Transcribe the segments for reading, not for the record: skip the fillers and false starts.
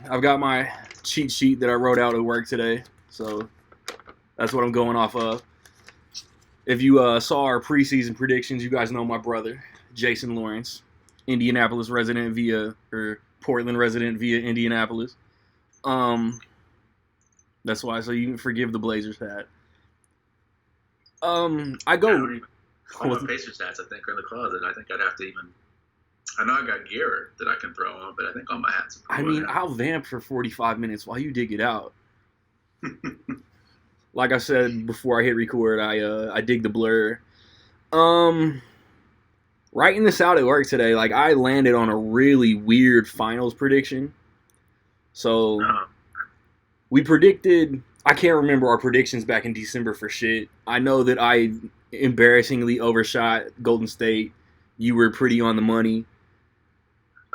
I've got my cheat sheet that I wrote out at work today, so that's what I'm going off of. If you saw our preseason predictions, you guys know my brother, Jason Lawrence, Indianapolis resident via or Portland resident via Indianapolis. Um, that's why, so you can forgive the Blazers hat. I I don't go. even. All my Pacers hats, I think, are in the closet. I think I'd have to even. I know I got gear that I can throw on, but I think all my hats are I probably mean, I'll vamp for 45 minutes while you dig it out. there. Like I said before I hit record, I dig the blur. Um, Writing this out at work today, like I landed on a really weird finals prediction. So uh, we predicted. I can't remember our predictions back in December for shit. I know that I embarrassingly overshot Golden State. You were pretty on the money.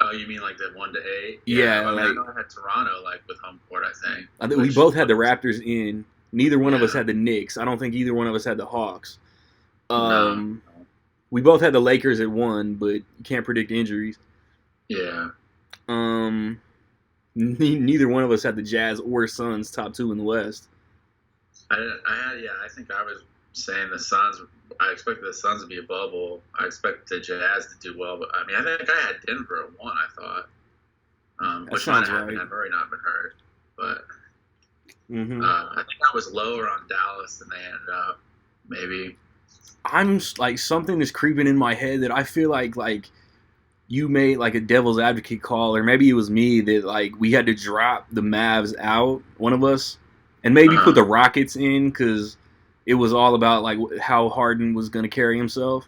oh, you mean like that 1-8? Yeah, Yeah, I mean, I like know I had Toronto like with home court, I think, I think we which both had the Raptors in. Neither one of us yeah, had the Knicks. I don't think either one of us had the Hawks. no, Um, we both had the Lakers at one, but you can't predict injuries. yeah, Um, Neither one of us had the Jazz or Suns top two in the West. I had, yeah, I think I was saying the Suns. I expected the Suns to be a bubble. I expected the Jazz to do well, but I mean, I think I had Denver at one. I thought, That which might sounds have happened. right. I've already not been hurt, but hmm I think I was lower on Dallas than they ended up. Maybe. I'm like something is creeping in my head that I feel like you made like a devil's advocate call, or maybe it was me that like we had to drop the Mavs out, one of us, and maybe put Uh, the Rockets in because it was all about like how Harden was going to carry himself.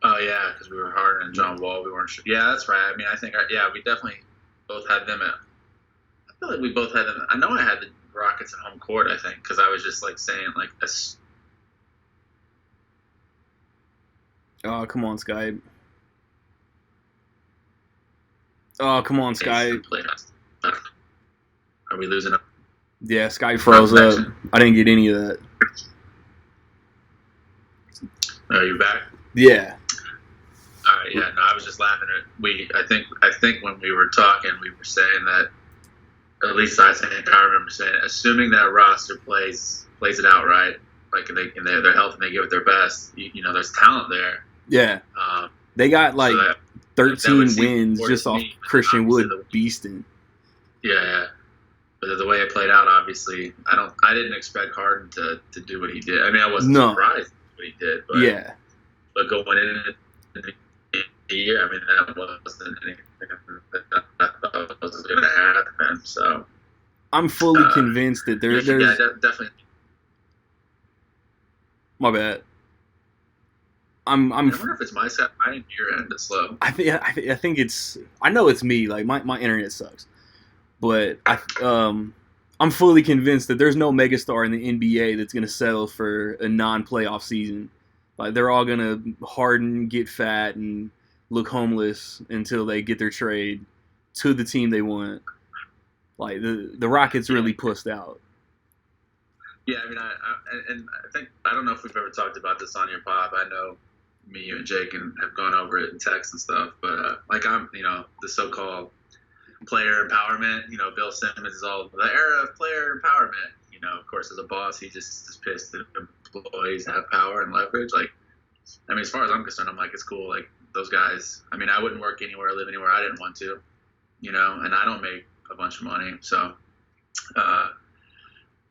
oh yeah, because we were harder than John Wall. We weren't sure. Yeah, that's right. I mean, I think yeah, we definitely both had them at. I feel like we both had them. I know I had the Rockets at home court. I think because I was just like saying like a Oh come on, Skype. Oh come on, space Skype. and play us. Are we losing? Yeah, Skype No froze up. connection. I didn't get any of that. Are you back? Yeah. All right. Yeah. No, I was just laughing at we. I think when we were talking, we were saying that. At least I think I remember saying, assuming that roster plays it out right, like and they're healthy and they give it their best. There's talent there. Yeah. Um, They got so like that would 13 seem wins important just to off me. But Christian obviously, Wood beasting. yeah. But the way it played out, obviously, I didn't expect Harden to do what he did. I mean, I wasn't No. surprised what he did, Yeah. but going in the year, I mean, that wasn't anything that I thought was going to happen. So, I'm fully convinced that yeah, there's definitely. my bad. I wonder if it's my side, my ear end is slow. I think it's I know it's me. Like my internet sucks, but I'm fully convinced that there's no megastar in the NBA that's gonna settle for a non-playoff season. Like they're all gonna harden, get fat, and look homeless until they get their trade to the team they want. Like the Rockets Yeah, really pussed out. yeah. I mean, and I think I don't know if we've ever talked about this on your pod. I know me, you, and Jake have gone over it in text and stuff. But like the so-called player empowerment. Bill Simmons is all the era of player empowerment. Of course, as a boss, he just is pissed that employees have power and leverage. Like, I mean, as far as I'm concerned, I'm like, it's cool. Like those guys. I mean, I wouldn't work anywhere, live anywhere I didn't want to. And I don't make a bunch of money, so. Uh,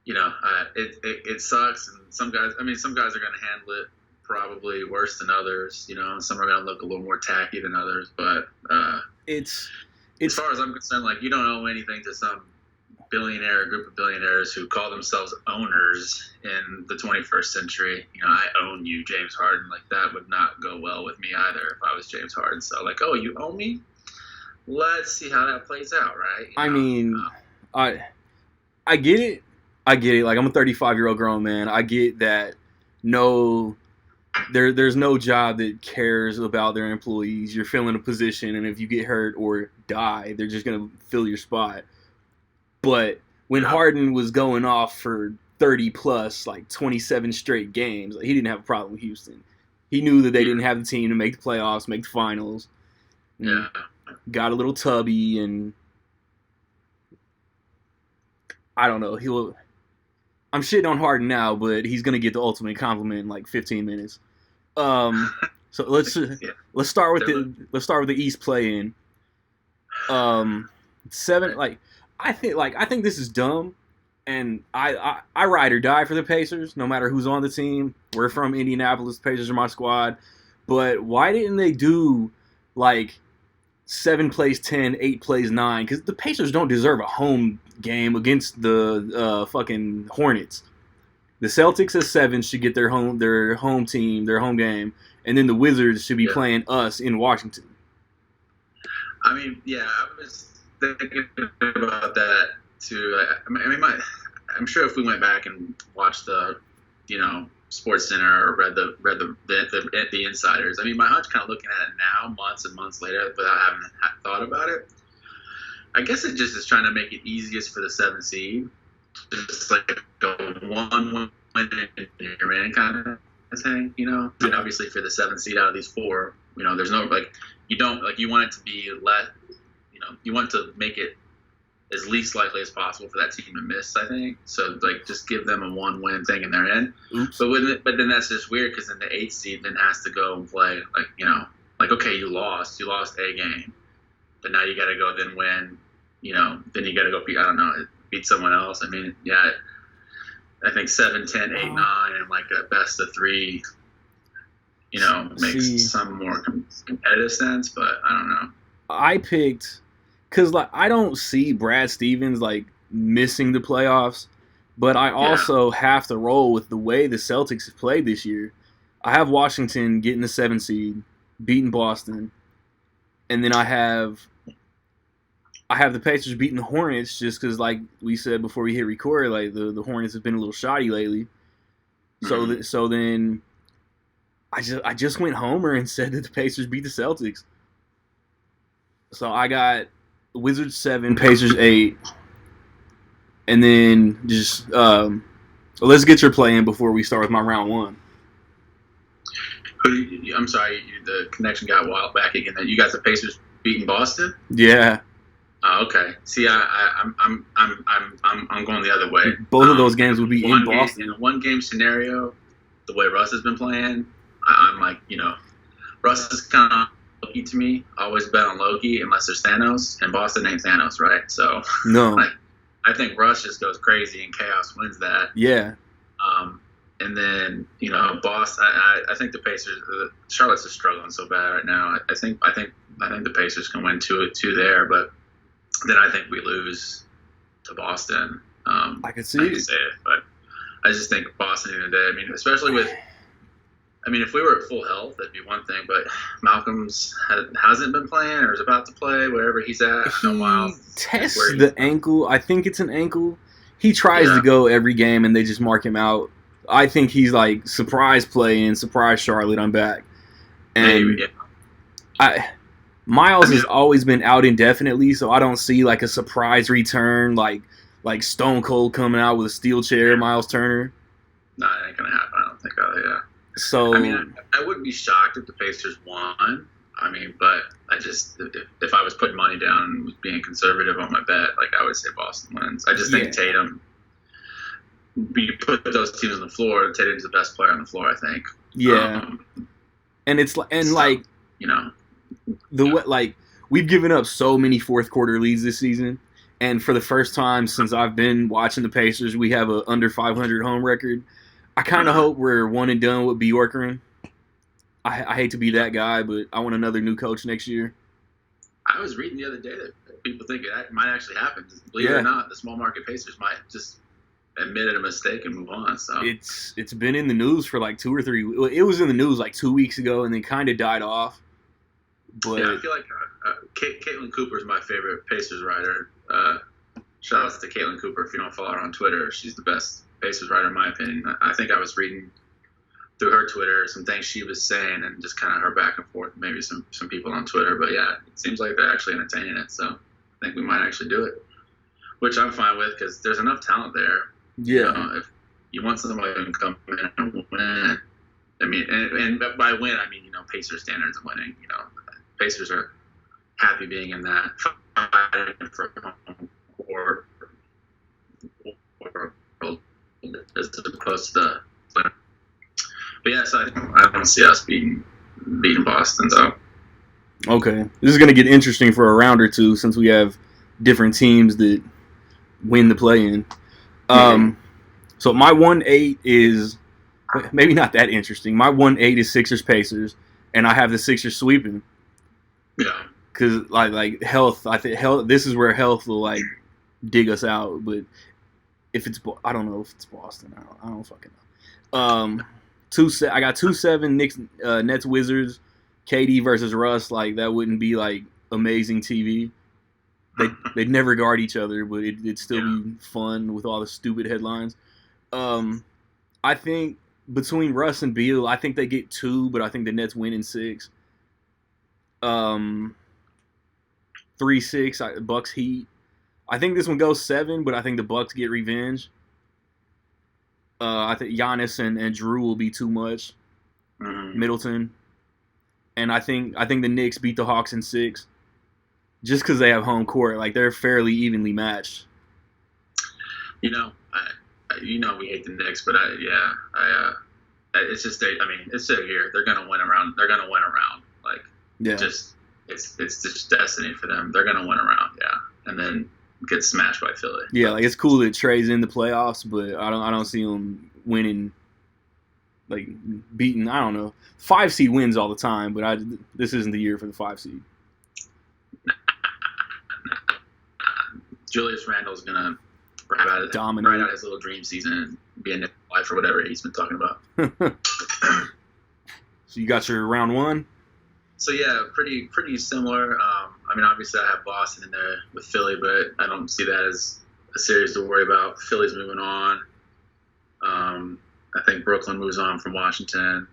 it sucks, and some guys. I mean, some guys are going to handle it probably worse than others. And some are going to look a little more tacky than others. But It's as it's far as I'm concerned, like you don't owe anything to some billionaire group of billionaires who call themselves owners in the 21st century. I own you, James Harden. Like that would not go well with me either if I was James Harden. So like, oh, you own me? Let's see how that plays out, right? I mean, I I get it. I get it. Like I'm a 35-year-old grown man. I get that. No, there's no job that cares about their employees. You're filling a position, and if you get hurt or die, they're just gonna fill your spot. But when Yeah, Harden was going off for 30 plus, like 27 straight games, like, he didn't have a problem with Houston. He knew that they yeah, didn't have the team to make the playoffs, make the finals, and yeah. got a little tubby and I don't know. He'll. I'm shitting on Harden now, but he's gonna get the ultimate compliment in like 15 minutes. So Yeah. let's start with the East play-in. 7 like I think this is dumb, and I ride or die for the Pacers no matter who's on the team. We're from Indianapolis. Pacers are my squad. But why didn't they do like 7 plays 10, 8 plays 9? Because the Pacers don't deserve a home game against the fucking Hornets. The Celtics at 7 should get their home team, their home game, and then the Wizards should be playing us in Washington. I mean, yeah, I was thinking about that too. I'm sure if we went back and watched the, Sports Center or read the insiders. I mean, my hunch, kind of looking at it now, months and months later, without having thought about it. I guess it just is trying to make it easiest for the 7 seed, just like a 1-win in your in kind of thing, And obviously for the 7 seed out of these 4, there's no you want it to be less, you want to make it as least likely as possible for that team to miss, I think. So, just give them a 1-win thing and they're in. Oops. But then that's just weird because then the 8th seed then has to go and play, okay, you lost a game. But now you got to go then win, then you got to go beat someone else. I mean, yeah, I think 7, 10, 8, 9, and a best of 3, makes some more competitive sense, but I don't know. I picked... Because, I don't see Brad Stevens, missing the playoffs, but I also have to roll with the way the Celtics have played this year. I have Washington getting the 7 seed, beating Boston, and then I have the Pacers beating the Hornets just because, like we said before we hit record, the Hornets have been a little shoddy lately. Mm-hmm. So then I just went homer and said that the Pacers beat the Celtics. So I got Wizards 7, Pacers 8, and then just let's get your play in before we start with my round 1. I'm sorry, the connection got wild back again. You got the Pacers beating Boston? Yeah. Okay. See, I'm going the other way. Both of those games would be in Boston. In a 1-game scenario, the way Russ has been playing, I'm Russ is kind of Loki to me. Always bet on Loki unless there's Thanos, and Boston ain't Thanos, right? So no, I think Russ just goes crazy and chaos wins that. Yeah. And then Boston. I think the Pacers. Charlotte's is struggling so bad right now. I think the Pacers can win 2 there, but then I think we lose to Boston. I can see it, but I just think Boston in the day. I mean, especially with. I mean, if we were at full health, that'd be one thing. But Malcolm's hasn't been playing or is about to play, wherever he's at. He tests the ankle. I think it's an ankle. He tries to go every game, and they just mark him out. I think he's surprise playing, surprise Charlotte, I'm back. And maybe, yeah. Miles has always been out indefinitely, so I don't see a surprise return like Stone Cold coming out with a steel chair, Miles Turner. No, it ain't gonna happen. I don't think. Yeah. So I mean, I wouldn't be shocked if the Pacers won. I mean, but I just if I was putting money down and was being conservative on my bet, I would say Boston wins. I just think Tatum. You put those teams on the floor. Tatum's the best player on the floor, I think. Yeah, we've given up so many fourth quarter leads this season, and for the first time since I've been watching the Pacers, we have a under 500 home record. I kind of hope we're one and done with Bjorkgren. I hate to be that guy, but I want another new coach next year. I was reading the other day that people think it might actually happen. Believe it or not, the small market Pacers might just admit a mistake and move on. So it's been in the news for 2 or 3. It was in the news 2 weeks ago, and then kind of died off. But yeah, I feel like Caitlin Cooper is my favorite Pacers writer. Shout out to Caitlin Cooper. If you don't follow her on Twitter, she's the best Pacers writer in my opinion. I think I was reading through her Twitter some things she was saying and just kind of her back and forth, maybe some people on Twitter. But yeah, it seems like they're actually entertaining it. So I think we might actually do it, which I'm fine with because there's enough talent there. Yeah. If you want somebody who can come in and win, I mean, and by win, I mean, Pacers standards of winning. Pacers are happy being in that fight for home court close to the. But yeah, so I don't see us beating Boston. So Okay, this is gonna get interesting for a round or two since we have different teams that win the play-in. So my 1-8 is maybe not that interesting. My 1-8 is Sixers Pacers, and I have the Sixers sweeping. yeah, Because like health, I think health. This is where health will like dig us out. But if it's, I don't know if it's Boston. I don't fucking know. I got 2-7 Knicks, Nets, Wizards, KD versus Russ. Like that wouldn't be like amazing TV. They'd never guard each other, but it'd still be fun with all the stupid headlines. I think between Russ and Beal, I think they get 2, but I think the Nets win in 6. 3-6 Bucks Heat. I think this one goes 7, but I think the Bucks get revenge. I think Giannis and Drew will be too much. Middleton, and I think the Knicks beat the Hawks in 6, just because they have home court. Like they're fairly evenly matched. we hate the Knicks, but it's just it's still here. They're gonna win around. Like just it's just destiny for them. They're gonna win around, and then get smashed by Philly. Yeah, like it's cool that Trey's in the playoffs, but I don't see him winning, like beating. I don't know. 5 seed wins all the time, but this isn't the year for the 5 seed. Julius Randle's gonna dominate, write out his little dream season and be in life or whatever he's been talking about. So you got your round 1. So yeah, pretty similar. Obviously I have Boston in there with Philly, but I don't see that as a series to worry about. Philly's moving on. I think Brooklyn moves on from Washington.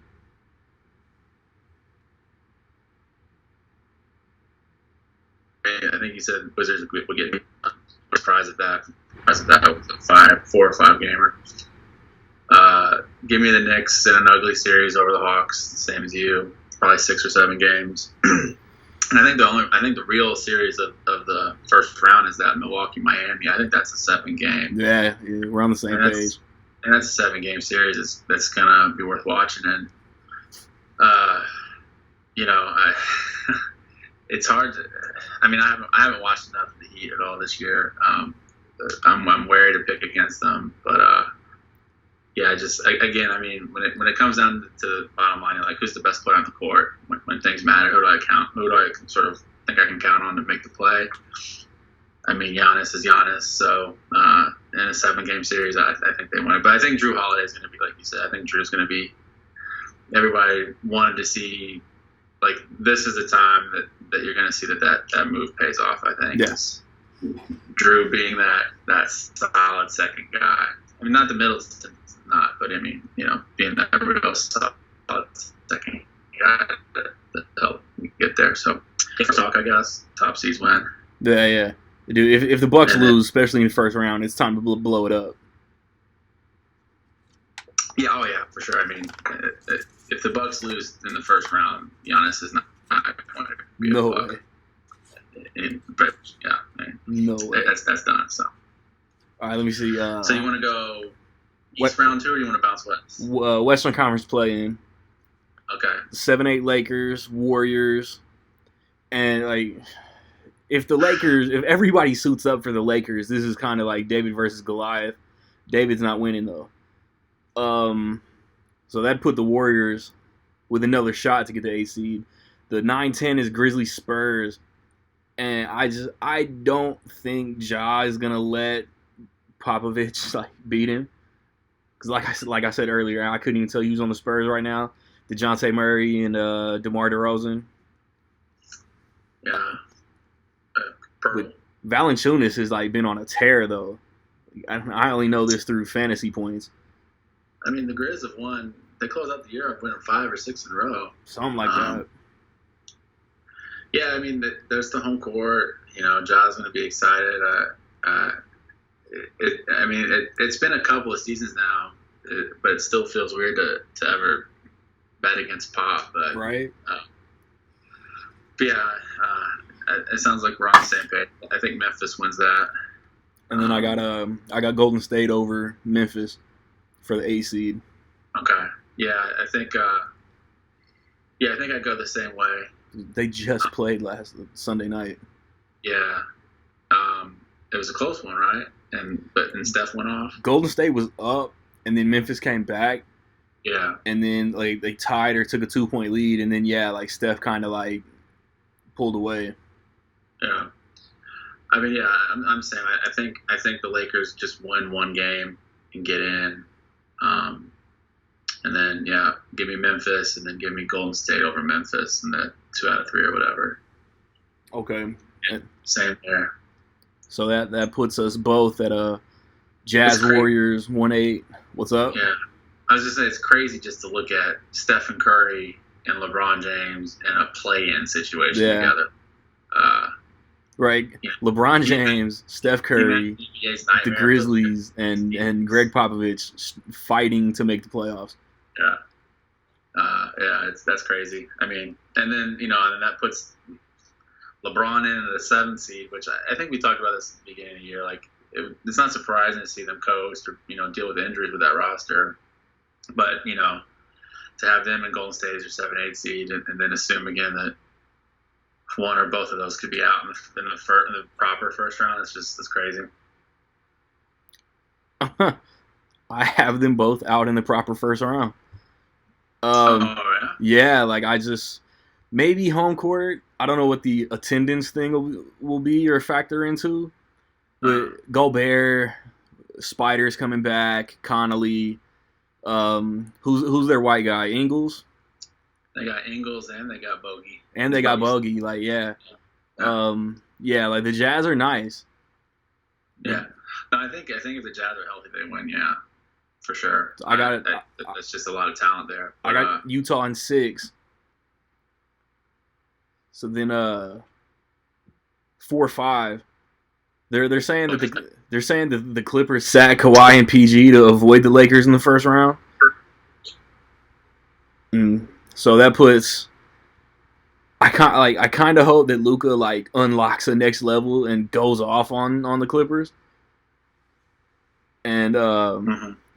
I think you said Wizards would get surprised at that. That was a 4 or 5 gamer. Give me the Knicks in an ugly series over the Hawks, same as you. Probably 6 or 7 games. And I think the real series of the first round is that Milwaukee-Miami. I think that's a 7 game. Yeah, we're on the same page. And that's a 7-game series. That's gonna be worth watching. And it's hard to. I haven't watched enough of the Heat at all this year. I'm wary to pick against them, but when it comes down to the bottom line, like who's the best player on the court when things matter? Who do I count? Who do I sort of think I can count on to make the play? Giannis is Giannis. So in a 7-game series, I think they win it. But I think Drew Holiday is going to be, like you said. I think Drew's going to be. Everybody wanted to see. Like this is the time that you're going to see that move pays off. I think. Yes. Drew being that solid second guy. Not the Middleton, not, but being that real solid second guy that helped get there. So, talk, I guess. Top seeds win. Yeah. Dude, if the Bucks lose, especially in the first round, it's time to blow it up. Yeah, for sure. If the Bucks lose in the first round, Giannis is not going to be no a Buck. way. But yeah, no way. That's done. So. All right, let me see. So you want to go East round 2, or you want to bounce West? Western Conference play-in. Okay. 7-8 Lakers, Warriors, and like if everybody suits up for the Lakers, this is kind of like David versus Goliath. David's not winning though. So that put the Warriors with another shot to get the 8 seed. The 9-10 is Grizzlies Spurs, and I don't think Ja is gonna let Popovich beat him, because like I said earlier, I couldn't even tell you who's on the Spurs right now. DeJounte Murray and DeMar DeRozan. Yeah. But Valanciunas has been on a tear though. I only know this through fantasy points. The Grizz have won. They closed out the year of winning 5 or 6 in a row. Something like that. Yeah, there's the home court. Ja's going to be excited. It's been a couple of seasons now, but it still feels weird to ever bet against Pop. But, right. But yeah, it sounds like we're on the same page. I think Memphis wins that. And then I got Golden State over Memphis for the 8 seed. Okay. Yeah, I think. I think I'd go the same way. They just played last Sunday night. Yeah. It was a close one, right? And Steph went off. Golden State was up, and then Memphis came back. Yeah. And then like they tied or took a 2-point lead, and then like Steph kind of like pulled away. Yeah. I mean, yeah, I'm saying I think the Lakers just win one game and get in, and then give me Memphis, and then give me Golden State over Memphis in the 2 out of 3 or whatever. Okay. Yeah, same there. So that puts us both at a Jazz Warriors 1-8. What's up? Yeah, I was just saying it's crazy just to look at Stephen Curry and LeBron James in a play-in situation together. Right. Yeah. LeBron James, Steph Curry, the Grizzlies, and Greg Popovich fighting to make the playoffs. Yeah. That's crazy. I mean, and then, and then that puts LeBron in at the 7th seed, which I think we talked about this at the beginning of the year. Like, it's not surprising to see them coast or, deal with injuries with that roster. But, to have them in Golden State as your 7-8 seed and then assume again that one or both of those could be out in the proper first round, it's crazy. I have them both out in the proper first round. Yeah, like maybe home court. I don't know what the attendance thing will be or factor into. But Gobert, Spider's coming back, Connolly. Who's their white guy? Ingles? They got Ingles and they got Bogey. And they got Bogey, like, yeah. Like the Jazz are nice. Yeah. No, I think if the Jazz are healthy, they win, for sure. I got it. It's just a lot of talent there. But, I got Utah in 6. So then 4-5. They're saying that the Clippers sat Kawhi and PG to avoid the Lakers in the first round. So that puts. I kind of hope that Luka like unlocks the next level and goes off on the Clippers. And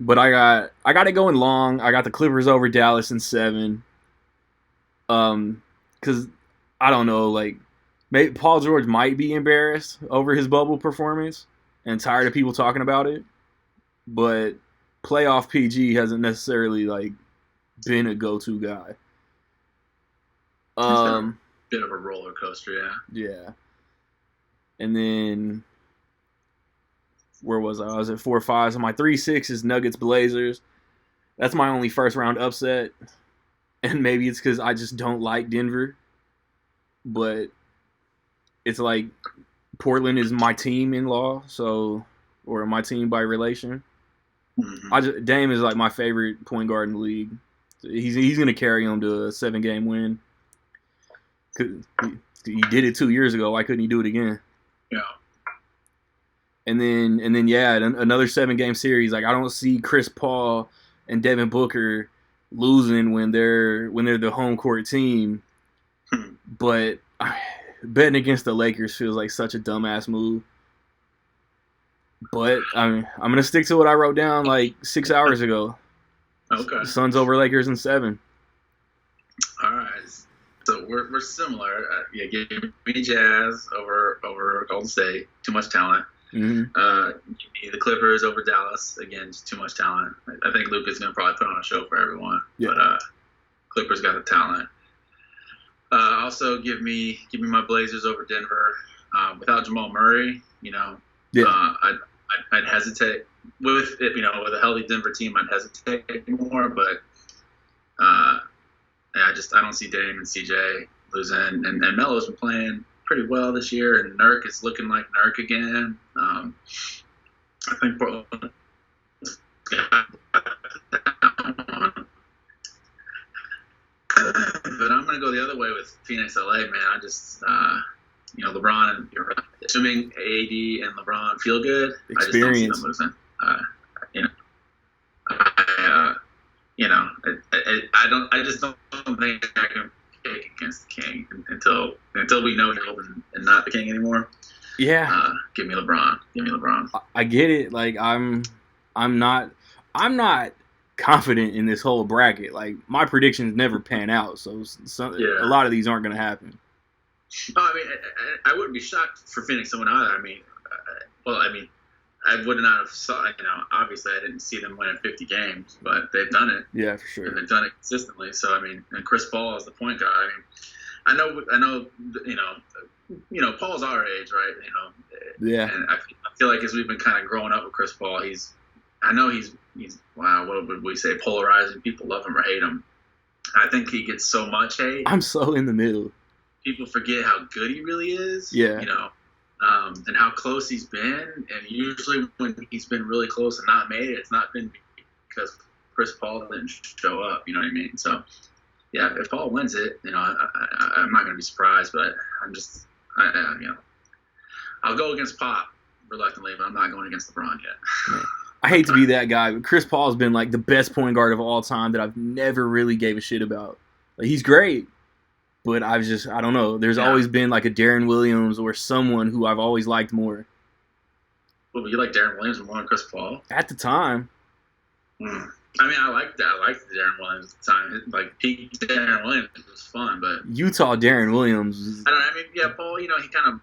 but I got it going long. I got the Clippers over Dallas in 7. Because I don't know, like maybe Paul George might be embarrassed over his bubble performance and tired of people talking about it. But playoff PG hasn't necessarily like been a go-to guy. Bit of a roller coaster, yeah. Yeah. And then where was I? I was at 4-5. So my 3-6 is Nuggets Blazers. That's my only first round upset. And maybe it's because I just don't like Denver. But it's like Portland is my team in law, or my team by relation. Mm-hmm. Dame is like my favorite point guard in the league. He's going to carry them to a 7-game win. He did it 2 years ago. Why couldn't he do it again? Yeah. And then another 7-game series. Like I don't see Chris Paul and Devin Booker losing when they're the home court team. But betting against the Lakers feels like such a dumbass move. But I'm gonna stick to what I wrote down like 6 hours ago. Okay. Suns over Lakers in 7. All right. So we're similar. Give me Jazz over Golden State. Too much talent. Mm-hmm. The Clippers over Dallas. Again, just too much talent. I think Luka's gonna probably put on a show for everyone. Yeah. But Clippers got the talent. Also, give me my Blazers over Denver. Without Jamal Murray, I'd hesitate with it. With a healthy Denver team, I'd hesitate more. But I don't see Dame and CJ losing. And Melo's been playing pretty well this year, and Nurk is looking like Nurk again. I think Portland. But I'm going to go the other way with Phoenix LA, man. I just, LeBron and assuming AD and LeBron feel good, experience. I just don't see them losing. I just don't think I can pick against the King until we know he's old and not the King anymore. Yeah. Give me LeBron. I get it. Like I'm I'm not confident in this whole bracket. Like, my predictions never pan out, so a lot of these aren't going to happen. Oh, I mean, I wouldn't be shocked for Phoenix to win either. I mean, I would not have saw. Obviously, I didn't see them winning 50 games, but they've done it. Yeah, for sure. And they've done it consistently. So I mean, and Chris Paul is the point guard. I know. Paul's our age, right? Yeah. And I feel like as we've been kind of growing up with Chris Paul, he's wow, what would we say? Polarizing. People love him or hate him. I think he gets so much hate. I'm so in the middle. People forget how good he really is. Yeah. And how close he's been. And usually when he's been really close and not made it, it's not been because Chris Paul didn't show up. You know what I mean? So, yeah, if Paul wins it, I'm not going to be surprised. But I'll go against Pop reluctantly, but I'm not going against LeBron yet. I hate to be that guy, but Chris Paul has been like the best point guard of all time that I've never really gave a shit about. Like, he's great, but I don't know. There's always been like a Darren Williams or someone who I've always liked more. Well, you like Darren Williams more than Chris Paul? At the time. I mean, I liked Darren Williams at the time. Like, peak Darren Williams was fun, but Utah Darren Williams. Paul, he kind of.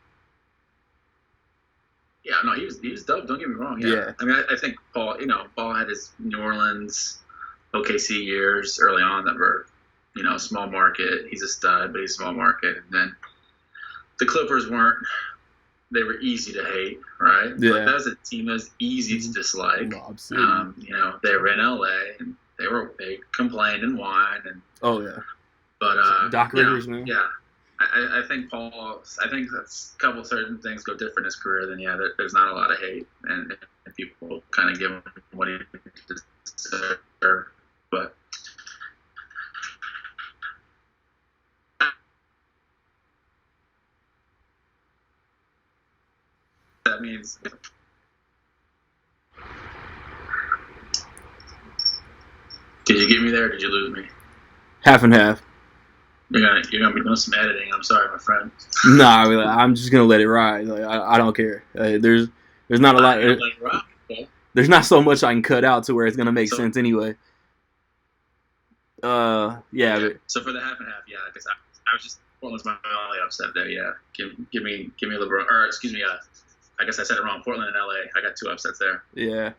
Yeah, no, he was dope. Don't get me wrong. Yeah. I mean, I think Paul had his New Orleans, OKC years early on that were, small market. He's a stud, but he's small market. And then the Clippers weren't. They were easy to hate, right? Yeah. But that was a team that was easy to dislike. They were in LA and they complained and whined and. Oh yeah. But Doc Rivers, man. Yeah. I think that's a couple of certain things go different in his career. Then there's not a lot of hate, and people kind of give him what he deserves. But that means. Did you get me there? Or did you lose me? Half and half. You're gonna be doing some editing. I'm sorry, my friend. Nah, I'm just gonna let it ride. Like, I don't care. There's not a lot. There's not so much I can cut out to where it's gonna make sense anyway. Yeah. But, so for the half and half, because I was just Portland's my only upset there. Yeah, give me LeBron, or excuse me. I guess I said it wrong. Portland and LA. I got two upsets there. Yeah.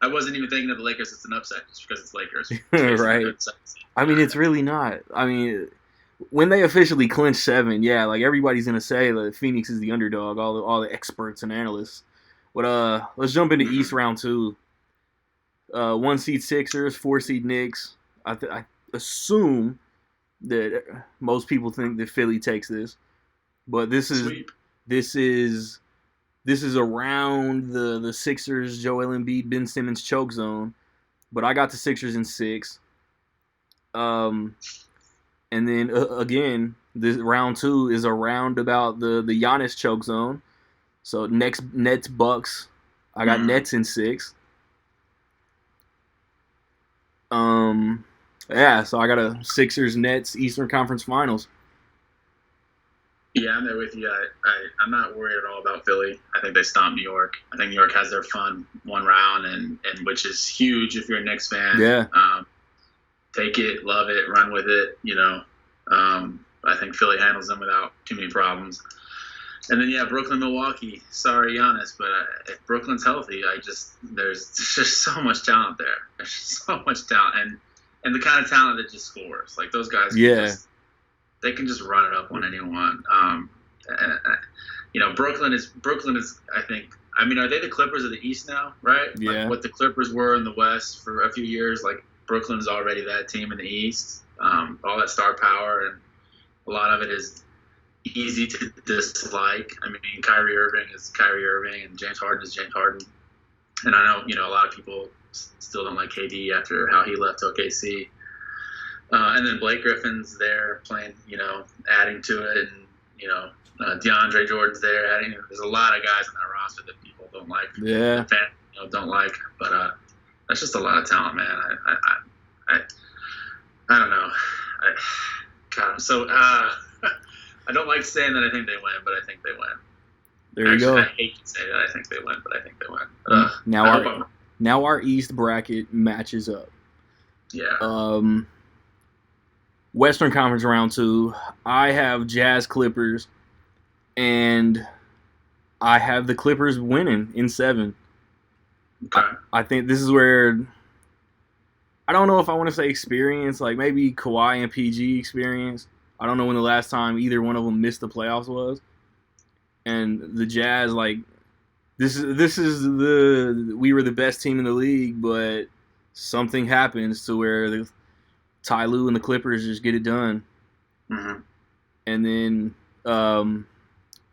I wasn't even thinking of the Lakers as an upset just because it's Lakers. Right. I mean, it's really not. I mean, when they officially clinch 7, like everybody's gonna say that Phoenix is the underdog. All the experts and analysts. But let's jump into East round 2. 1 seed Sixers, 4 seed Knicks. I assume that most people think that Philly takes this, but this is around the Sixers, Joel Embiid, Ben Simmons choke zone. But I got the Sixers in 6. And then again, this round 2 is around about the Giannis choke zone. So next Nets Bucks, I got Nets in 6. So I got a Sixers Nets Eastern Conference Finals. Yeah, I'm there with you. I'm not worried at all about Philly. I think they stomp New York. I think New York has their fun one round, and which is huge if you're a Knicks fan. Yeah. Take it, love it, run with it. I think Philly handles them without too many problems. And then Brooklyn, Milwaukee. Sorry, Giannis, but if Brooklyn's healthy, there's just so much talent there. There's just so much talent, and the kind of talent that just scores. Like those guys. They can just run it up on anyone. Brooklyn is. I think. I mean, are they the Clippers of the East now? Right. Yeah. Like what the Clippers were in the West for a few years. Like Brooklyn's already that team in the East. All that star power, and a lot of it is easy to dislike. I mean, Kyrie Irving is Kyrie Irving, and James Harden is James Harden. And I know a lot of people still don't like KD after how he left OKC. And then Blake Griffin's there playing, adding to it, and DeAndre Jordan's there adding. There's a lot of guys on that roster that people don't like. Yeah. Don't like, but that's just a lot of talent, man. I don't know. I don't like saying that I think they win, but I think they win. There you go. I hate to say that I think they win, but I think they win. Now Now our East bracket matches up. Yeah. Western Conference round 2, I have Jazz Clippers, and I have the Clippers winning in 7. Okay. I think this is where I don't know if I want to say experience, like maybe Kawhi and PG experience. I don't know when the last time either one of them missed the playoffs was. And the Jazz, like this is we were the best team in the league, but something happens to where the Ty Lue and the Clippers just get it done. Mm-hmm. And then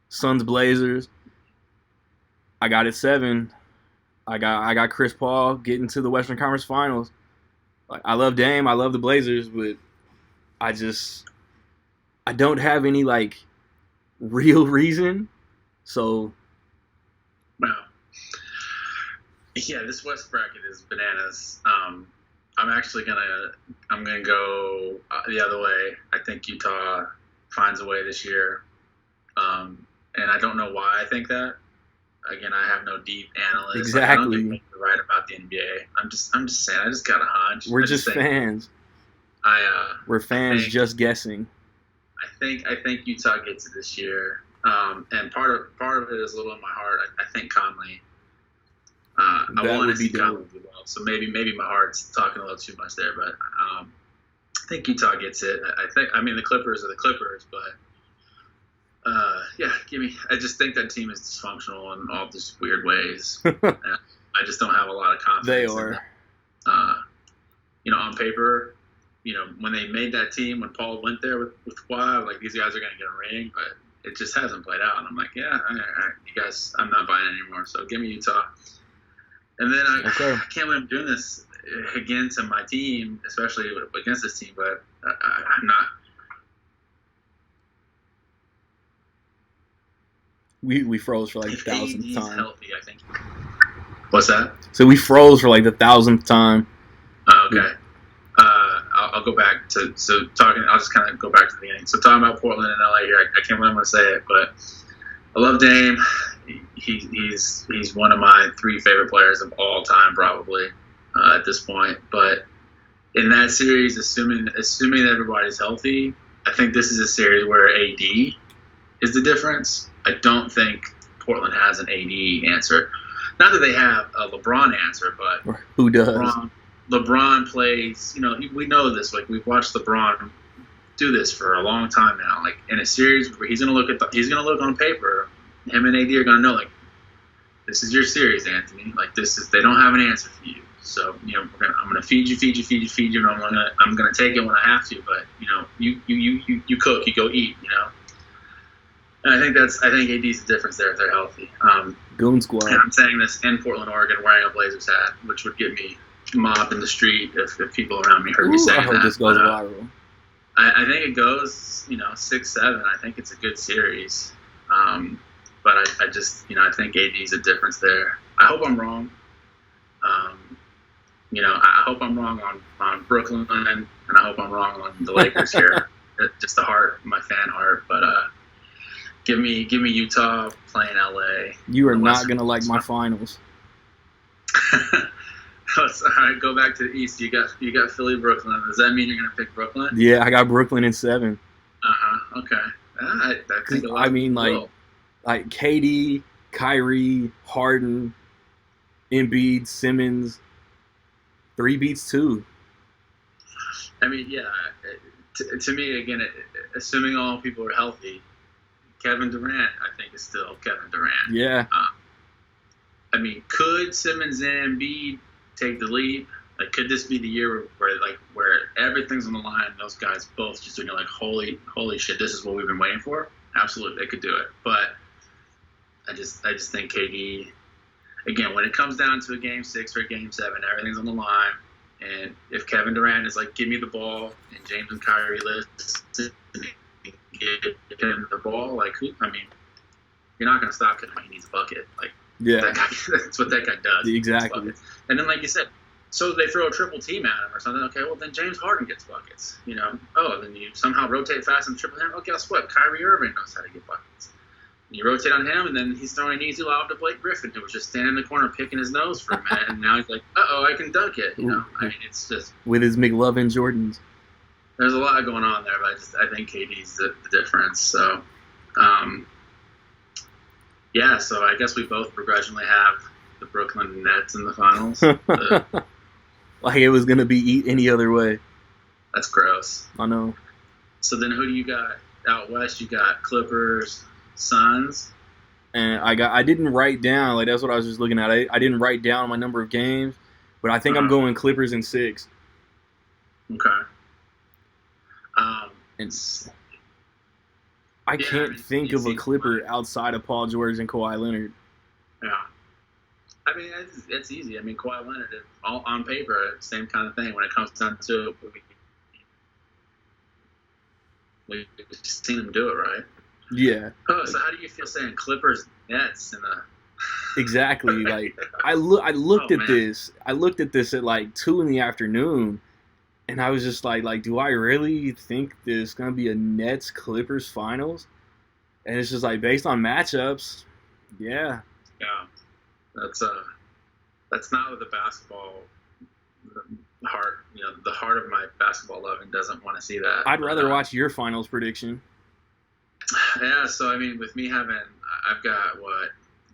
Suns Blazers, I got it 7. I got Chris Paul getting to the Western Conference Finals. Like, I love Dame, I love the Blazers, but I don't have any like real reason. So Wow. Yeah, this West bracket is bananas. I'm gonna go the other way. I think Utah finds a way this year, and I don't know why I think that. Again, I have no deep analysis. Exactly. I don't think you're right about the NBA. I'm just saying. I just got a hunch. We're just fans. We're fans just guessing. I think Utah gets it this year, and part of it is a little in my heart. I think Conley. I want to see Conley do well, so maybe my heart's talking a little too much there, but I think Utah gets it. I mean the Clippers are the Clippers, but yeah, I just think that team is dysfunctional in all these weird ways. I just don't have a lot of confidence. They are. On paper, when they made that team, when Paul went there with Kawhi, like these guys are going to get a ring, but it just hasn't played out. And I'm like, yeah, you guys, I'm not buying it anymore. So give me Utah. And then I can't believe I'm doing this again to my team, especially against this team, but I'm not. We froze for like the 1,000th time. Healthy, I think. What's that? So we froze for like the 1,000th time. Okay. I'll go back to I'll just kind of go back to the beginning. So talking about Portland and LA here, I can't believe I'm going to say it, but I love Dame. He's one of my 3 favorite players of all time, probably at this point. But in that series, assuming that everybody's healthy, I think this is a series where AD is the difference. I don't think Portland has an AD answer. Not that they have a LeBron answer, but who does? LeBron plays. We know this. Like we've watched LeBron do this for a long time now. Like in a series where he's gonna look on paper. Him and AD are gonna know like this is your series, Anthony. Like they don't have an answer for you. So I'm gonna feed you, and I'm gonna take it when I have to. But you cook, you go eat. And I think AD's the difference there if they're healthy. Goon Squad. And I'm saying this in Portland, Oregon, wearing a Blazers hat, which would get me mobbed in the street if people around me heard me saying I hope that. this goes viral. I think it goes 6-7. I think it's a good series. But I just I think AD's a difference there. I hope I'm wrong. I hope I'm wrong on Brooklyn, and I hope I'm wrong on the Lakers here. Just my fan heart. But give me Utah playing LA. You are not gonna like my finals. All right, go back to the East. You got Philly, Brooklyn. Does that mean you're gonna pick Brooklyn? Yeah, I got Brooklyn in 7. Okay. I mean, like KD, Kyrie, Harden, Embiid, Simmons, 3 beats 2. I mean, yeah. To me, again, assuming all people are healthy, Kevin Durant, I think, is still Kevin Durant. Yeah. I mean, could Simmons and Embiid take the lead? Like, could this be the year where everything's on the line and those guys both just doing like, holy shit, this is what we've been waiting for? Absolutely, they could do it. But I just think KD, again, when it comes down to a game 6 or a game 7, everything's on the line. And if Kevin Durant is like, give me the ball, and James and Kyrie listen, give him the ball, like, you're not going to stop him when he needs a bucket. Like, yeah, that's what that guy does. Exactly. And then, like you said, so they throw a triple team at him or something. Okay, well, then James Harden gets buckets. Then you somehow rotate fast and triple him. Oh, guess what? Kyrie Irving knows how to get buckets. You rotate on him, and then he's throwing an easy lob to Blake Griffin, who was just standing in the corner picking his nose for a minute, and now he's like, I can dunk it. You know, I mean, it's just with his McLovin Jordans. There's a lot going on there, but I think KD's the difference. So, yeah. So I guess we both begrudgingly have the Brooklyn Nets in the finals. Like it was gonna be any other way. That's gross. I know. So then, who do you got out west? You got Clippers, Suns. And I didn't write down, like that's what I was just looking at. I didn't write down my number of games, but I think I'm going Clippers in 6. Okay. And I can't think of a Clipper outside of Paul George and Kawhi Leonard. Yeah. I mean, it's easy. I mean, Kawhi Leonard, all on paper, same kind of thing. When it comes down to it, we've just seen him do it, right? Yeah. Oh, so how do you feel saying Clippers Nets in the? Exactly. Like I looked at this. I looked at this at like 2 p.m, and I was just like, do I really think there's gonna be a Nets Clippers finals? And it's just like based on matchups, yeah. Yeah. That's not what the basketball heart. You know, the heart of my basketball loving doesn't want to see that. I'd rather watch your finals prediction. Yeah, so I mean, with me I've got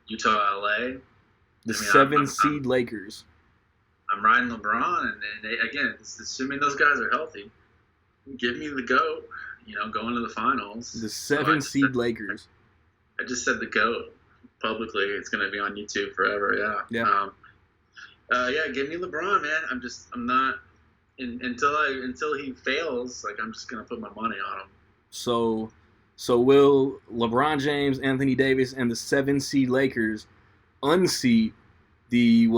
Utah, LA, the 7 seed Lakers. I'm riding LeBron, and again, assuming those guys are healthy, give me the GOAT. You know, going to the finals. The 7 seed Lakers. I just said the GOAT publicly. It's going to be on YouTube forever. Yeah. Yeah. Yeah. Give me LeBron, man. I'm not until he fails. Like I'm just going to put my money on him. So will LeBron James, Anthony Davis, and the 7 seed Lakers unseat the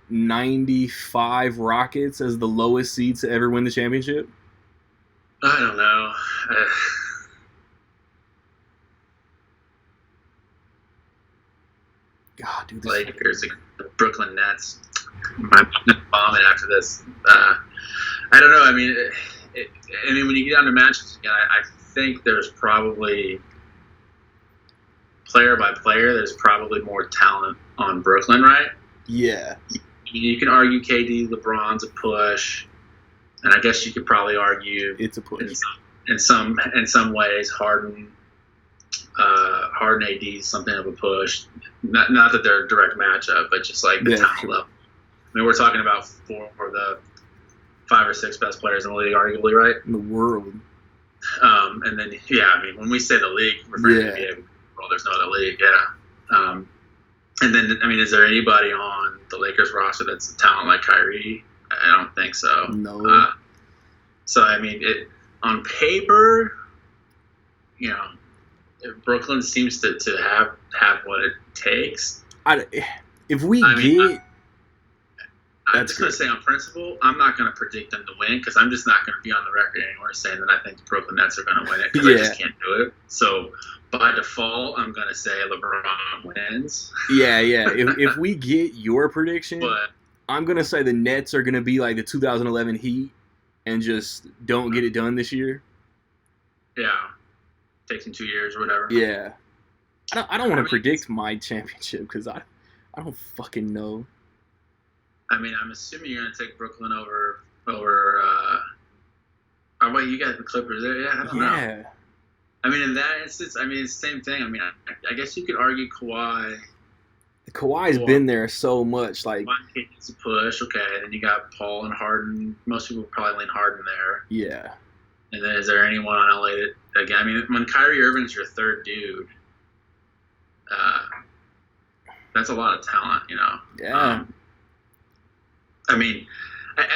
95 Rockets as the lowest seed to ever win the championship? I don't know. God, dude. Lakers, the Brooklyn Nets. I'm bombing after this. I don't know. I mean, when you get down to matches again, I think there's probably player by player. There's probably more talent on Brooklyn, right? Yeah. You can argue KD, LeBron's a push, and I guess you could probably argue it's a push in some ways. Harden AD is something of a push. Not that they're a direct matchup, but just like the talent level. I mean, we're talking about 4 of the 5 or 6 best players in the league, arguably, right? In the world. And then, I mean, when we say the league, we're referring to the NBA. Well, there's no other league, yeah. And then, I mean, is there anybody on the Lakers roster that's a talent like Kyrie? I don't think so. No. So, I mean, on paper, you know, Brooklyn seems to have what it takes. I'm just going to say on principle, I'm not going to predict them to win because I'm just not going to be on the record anywhere saying that I think the Brooklyn Nets are going to win it because I just can't do it. So by default, I'm going to say LeBron wins. Yeah. If we get your prediction, I'm going to say the Nets are going to be like the 2011 Heat and just don't get it done this year. Yeah. Takes them 2 years or whatever. Yeah. I don't want to predict my championship because I don't fucking know. I mean, I'm assuming you're going to take Brooklyn over. Oh wait, you got the Clippers there? Yeah, I don't know. I mean, in that instance, I mean, it's the same thing. I mean, I guess you could argue Kawhi. Kawhi's been there so much. Like, it's a push. Okay, then you got Paul and Harden. Most people probably lean Harden there. Yeah. And then is there anyone on LA that, again, I mean, when Kyrie Irving's your third dude, that's a lot of talent, you know. Yeah. I mean,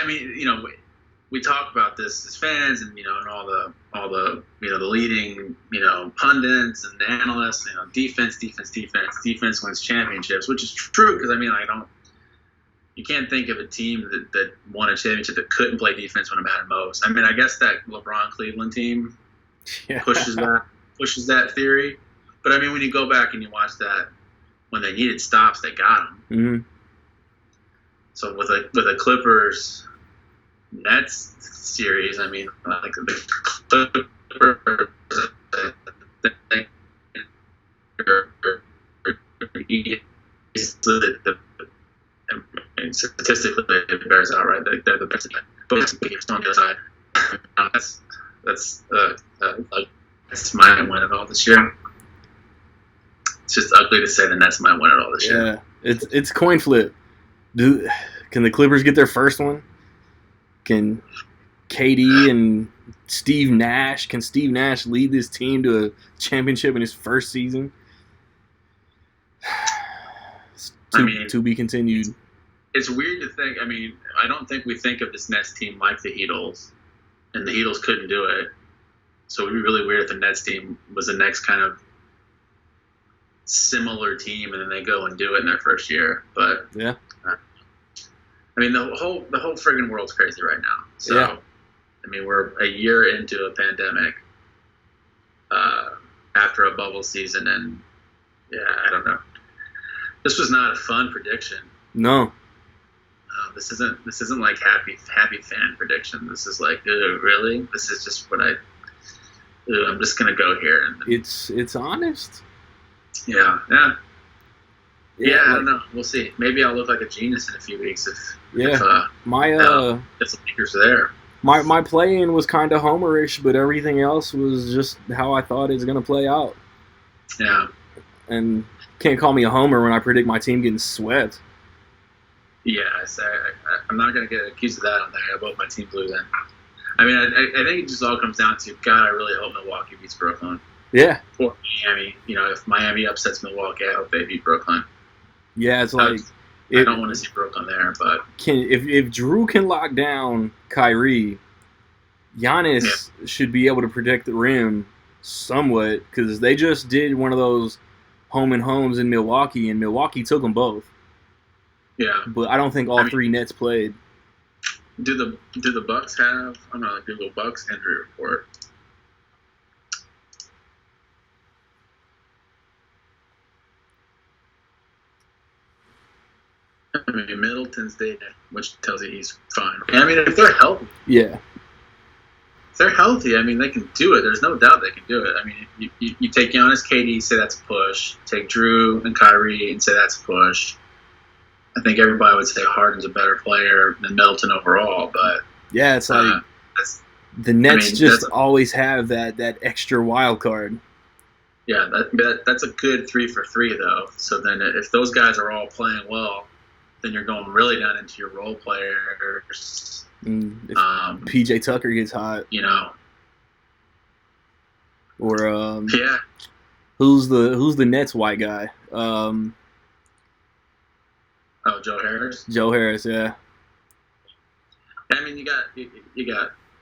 you know, we talk about this as fans, and you know, and all the you know the leading pundits and analysts, you know, defense wins championships, which is true because I mean, you can't think of a team that won a championship that couldn't play defense when it mattered most. I mean, I guess that LeBron Cleveland team pushes that theory, but I mean, when you go back and you watch that, when they needed stops, they got them. Mm-hmm. So with a Clippers Nets series, I mean, like the Clippers, I think, are going to win. I mean, I guess you could argue Kawhi. I mean, I guess you could argue Kawhi. I mean, in that instance, I mean, it's the same thing. I mean, I guess you could argue Kawhi. I mean, like the Clippers Nets series, I mean, like the Clippers Nets series, I mean, like the Clippers statistically, it bears out, right? They're the best, but it's on the other side. That's that's might win it all this year. It's just ugly to say the Nets might win it all this year. Yeah, it's coin flip. Can the Clippers get their first one? Can KD and Steve Nash lead this team to a championship in his first season? To be continued. It's weird to think. I mean, I don't think we think of this Nets team like the Heatles, and the Heatles couldn't do it. So it would be really weird if the Nets team was the next kind of similar team, and then they go and do it in their first year. But yeah, I mean, the whole friggin' world's crazy right now. So yeah. I mean, we're a year into a pandemic, after a bubble season, and yeah, I don't know. This was not a fun prediction. No. This isn't like happy fan prediction. This is like, really? This is just what I'm just gonna go here. And it's honest. Yeah. I don't know. We'll see. Maybe I'll look like a genius in a few weeks if the Lakers are there. My play-in was kind of homerish, but everything else was just how I thought it's gonna play out. Yeah. And can't call me a homer when I predict my team getting swept. Yeah, I'm not going to get accused of that. I think I both my teams losing. I mean, I think it just all comes down to, God, I really hope Milwaukee beats Brooklyn. Yeah. Or Miami. You know, if Miami upsets Milwaukee, I hope they beat Brooklyn. Yeah, it's like... I don't want to see Brooklyn there, but... If Drew can lock down Kyrie, Giannis should be able to protect the rim somewhat, because they just did one of those home and homes in Milwaukee, and Milwaukee took them both. Yeah, but I don't think all three Nets played. Do the Bucks have? I'm gonna Google Bucks injury report. I mean, Middleton's dating, which tells you he's fine. I mean, if they're healthy, yeah. If they're healthy, I mean, they can do it. There's no doubt they can do it. I mean, you take Giannis, KD, say that's a push. Take Drew and Kyrie and say that's a push. I think everybody would say Harden's a better player than Middleton overall, but yeah, it's like the Nets just always have that extra wild card. Yeah, that's a good 3 for 3 though. So then, if those guys are all playing well, then you're going really down into your role players. If PJ Tucker gets hot, you know, or who's the Nets white guy? Joe Harris. Joe Harris, yeah. I mean, you got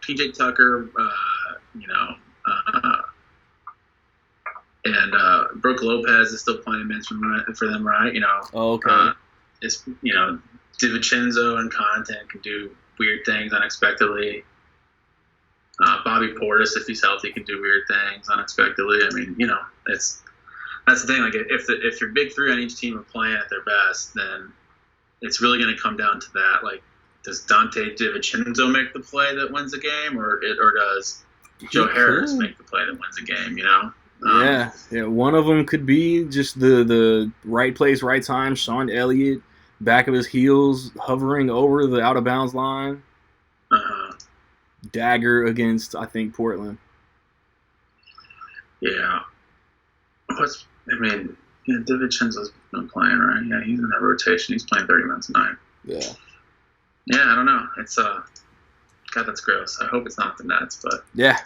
PJ Tucker, and Brooke Lopez is still playing minutes for them, right? You know. Oh, okay. DiVincenzo and Connaughton can do weird things unexpectedly. Bobby Portis, if he's healthy, can do weird things unexpectedly. I mean, you know, that's the thing. Like, if your big three on each team are playing at their best, then it's really going to come down to that. Like, does Dante DiVincenzo make the play that wins the game, or does Joe Harris make the play that wins the game? You know? Yeah. One of them could be just the right place, right time. Sean Elliott, back of his heels, hovering over the out of bounds line. Dagger against, I think, Portland. Yeah. DiVincenzo's been playing, right? Yeah, he's in that rotation. He's playing 30 minutes a night. Yeah. Yeah, I don't know. It's God, that's gross. I hope it's not the Nets, but yeah.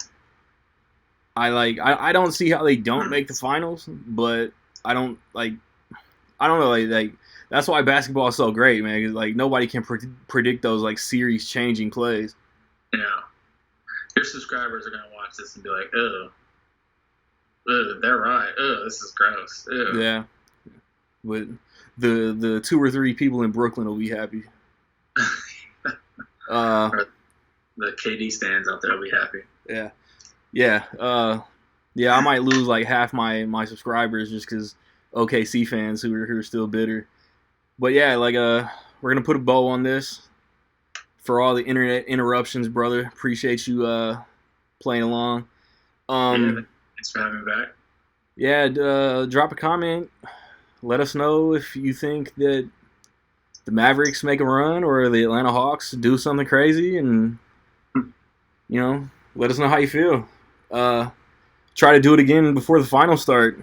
I don't see how they don't make the finals, but I don't know, like that's why basketball is so great, man. 'Cause, like, nobody can predict those like series changing plays. Yeah. Your subscribers are gonna watch this and be like, "Ugh, they're right. Ugh, this is gross." Ugh. Yeah. But the 2 or 3 people in Brooklyn will be happy. Or the KD stands out there will be happy. Yeah. I might lose like half my subscribers just because OKC fans who are still bitter. But yeah, like we're gonna put a bow on this. For all the internet interruptions, brother. Appreciate you playing along. Thanks for having me back. Yeah, drop a comment. Let us know if you think that the Mavericks make a run or the Atlanta Hawks do something crazy, and let us know how you feel. Try to do it again before the finals start.